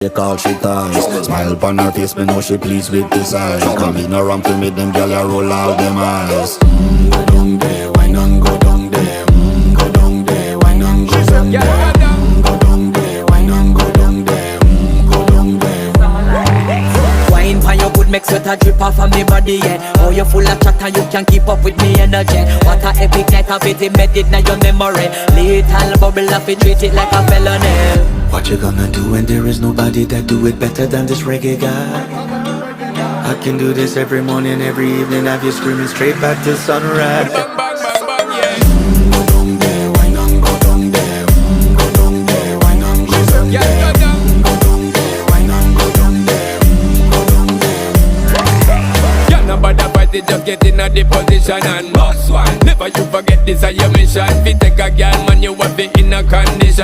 They call she ties. Smile upon her face, me know she pleased with this eyes. Come in around to me, them gyal a roll out them eyes. Go down there, why not go down there? Go down there, why not go down there? Go down there, why not go down there? Go down there. Wine pan your good, make sweat a drip off of me body, yeah. Oh, you full of chatter, you can keep up with me energy. What a epic night of it, embedded in your memory. Little bubble of it, treat it like a felony. What you gonna do when there is nobody that do it better than this reggae guy? I can do this every morning, every evening, have you screaming straight back to sunrise. Bang, bang, bang, bang, yeah. Go down there, why not go down there? Go down there, why not go down there? Yeah, go down. Go down there, why not go down there? Go down there. Yeah, nobody fight it, just get in a the position and boss one. Never you forget this is your mission. If you take a girl, man, you have it in a condition.